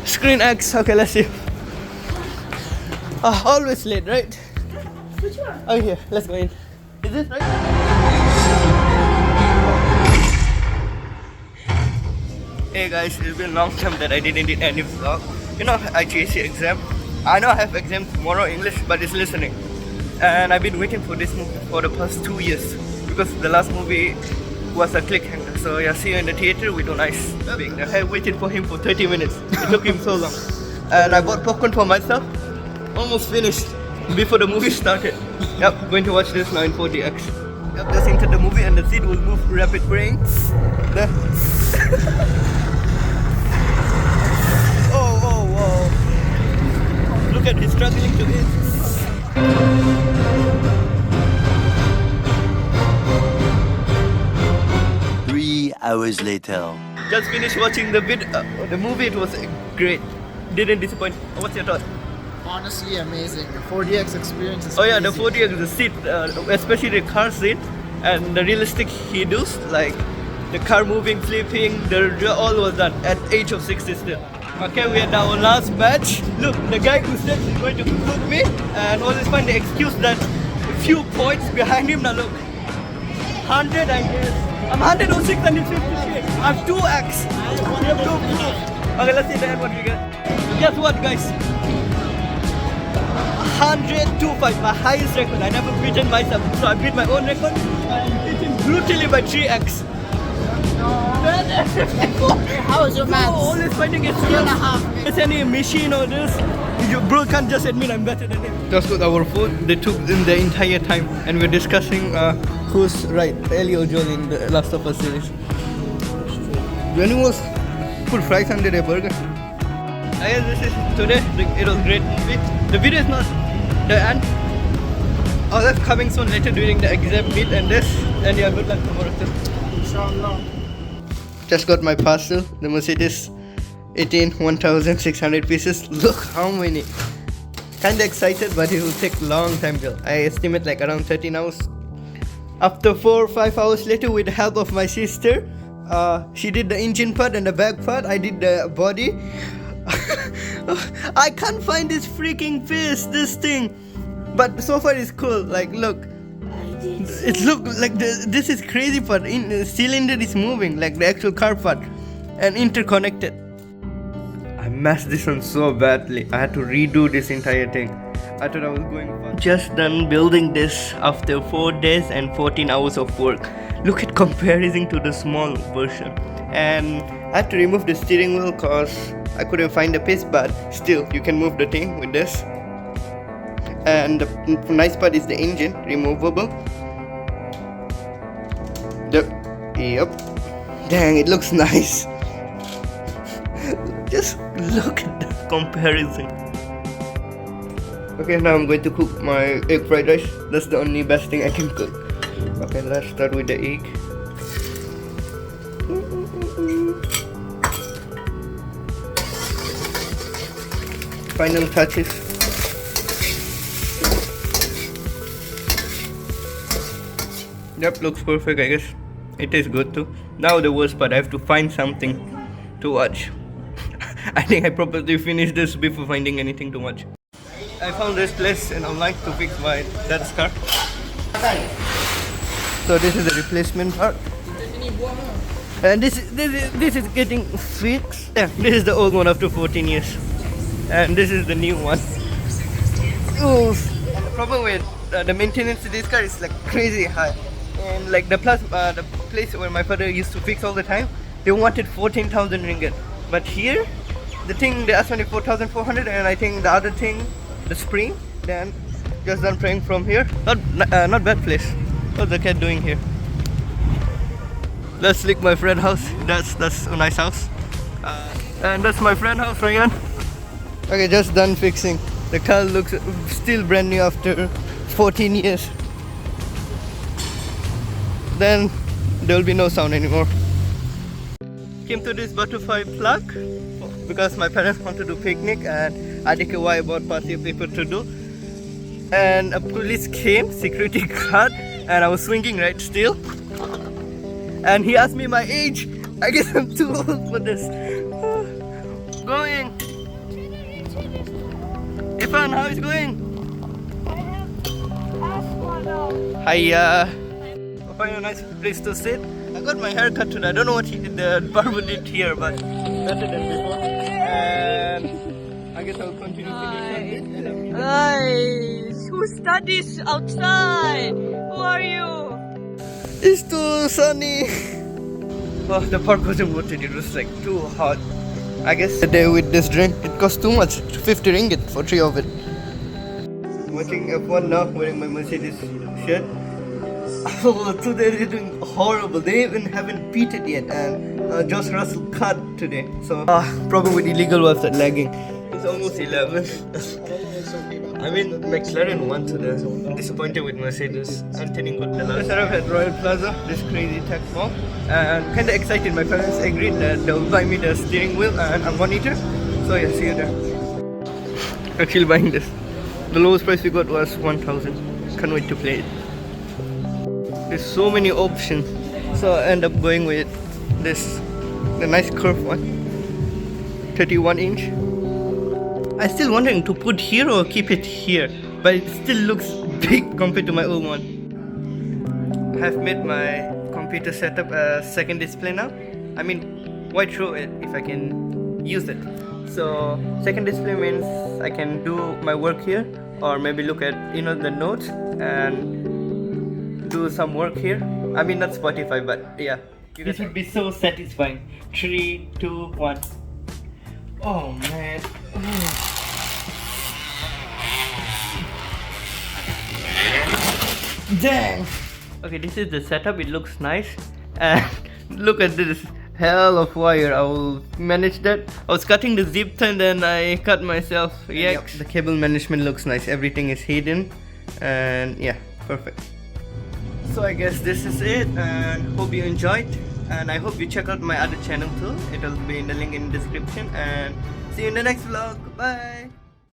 ScreenX. Okay, let's see. Always late, right? Which one? Oh, here. Let's go in. Is this right? Hey guys, it's been a long time that I didn't do any vlog. You know, IGC exam. I know I have exam tomorrow English, but it's listening. And I've been waiting for this movie for the past 2 years because the last movie was a cliffhanger. So yeah, see you in the theater with Unays. I waited for him for 30 minutes. It took him so long. And I bought popcorn for myself. Almost finished before the movie started. Yep, going to watch this now in 40x. Yep, just entered the movie and the seat will move rapid brain. There. Oh. Look at him struggling to eat. 3 hours later. Just finished watching the movie. It was great. Didn't disappoint. What's your thought? Honestly amazing. The 4DX experience is Oh yeah, the crazy. 4DX, the seat, especially the car seat, and the realistic he does, like the car moving, flipping, all was done at age of 60 still. Okay, we are now our last match. Look, the guy who said he's going to cook me, and always find the excuse that a few points behind him. Now look, 100 I guess. I'm 100 or 650 shit. I have 2x. We have 2. Okay, let's see then what we get. Guess what, guys? 102.5, my highest record. I never beaten myself, so I beat my own record and beat him brutally by 3x. How was your match? Always finding excuse. 2.5. It's any machine or this. You bro can't just admit I'm better than him. Just got our food. They took in the entire time, and we're discussing who's right, Ellie or Joel in the Last of Us series. When he was put fries under a burger. I guess this is today. It was a great movie. The video is not the end. Oh, that's coming soon later during the exam meet and this. And yeah, good luck tomorrow too. Inshallah. Just got my parcel. The Mercedes 1,600 pieces. Look how many. Kinda excited, but it will take long time till. I estimate like around 13 hours. After 4 or 5 hours later, with the help of my sister, she did the engine part and the back part. I did the body. I can't find this freaking piece, this thing. But so far it's cool. Like look, it look like this is crazy part. The cylinder is moving like the actual car part and interconnected. I messed this one so badly. I had to redo this entire thing. I thought I was going fast. Just done building this after 4 days and 14 hours of work. Look at comparison to the small version. And I had to remove the steering wheel cause I couldn't find the piece, but still you can move the thing with this. And the nice part is the engine, removable. Yep. Dang, it looks nice. Just look at the comparison. Okay, now I'm going to cook my egg fried rice. That's the only best thing I can cook. Okay, let's start with the egg. Final touches. Yep, looks perfect, I guess. It tastes good too. Now the worst part, I have to find something to watch. I think I probably finished this before finding anything to watch. I found this place in online to fix my dad's car. So this is the replacement part. And this is getting fixed. Yeah, this is the old one after 14 years. And this is the new one. Oof. And the problem with the maintenance to this car is like crazy high. And like the place where my father used to fix all the time, they wanted 14,000 ringgit. But here, the thing they asked me 4,400, and I think the other thing, the spring, then just done praying from here. Not bad place. What's the cat doing here? Let's lick my friend house. That's a nice house. And that's my friend house, Ryan. Okay, just done fixing. The car looks still brand new after 14 years. Then there will be no sound anymore. Came to this butterfly plug because my parents want to do picnic and I didn't why about party people to do. And a police came, security guard, and I was swinging right still. And he asked me my age. I guess I'm too old for this. Going. son, how is it going? I have asthma now. Hi, find a nice place to sit. I got my hair cut today. I don't know what the barber did here, but better than before. And I guess I'll continue to Guys, who studies outside? Who are you? It's too sunny. Oh, the park wasn't worth it. It was like too hot. I guess the day with this drink, it cost too much. 50 ringgit for 3 of it. Watching F1 now, wearing my Mercedes shirt. Oh, today they're doing horrible. They even haven't peated yet, and Josh Russell cut today. So problem with illegal was that lagging. It's almost 11. I mean, McLaren won today. I'm disappointed with Mercedes. Anthony got the last. I at Royal Plaza, this crazy tech mall, and kind of excited. My parents agreed that they'll buy me the steering wheel and a monitor. So yeah, see you there. Actually buying this. The lowest price we got was 1,000. Can't wait to play it. There's so many options, so I end up going with this, the nice curved one, 31 inch. I'm still wondering to put here or keep it here, but it still looks big compared to my old one. I have made my computer setup a second display now. I mean, why throw it if I can use it? So second display means I can do my work here, or maybe look at the notes and do some work here. I mean, not Spotify, but yeah, this would be so satisfying. 3, 2, 1. Oh man. Dang. Okay, this is the setup. It looks nice, and look at this hell of wire. I will manage that. I was cutting the zip and then I cut myself. Yeah, yep. The cable management looks nice. Everything is hidden, and yeah, perfect. So I guess this is it, and hope you enjoyed, and I hope you check out my other channel too. It'll be in the link in the description, and see you in the next vlog. Bye.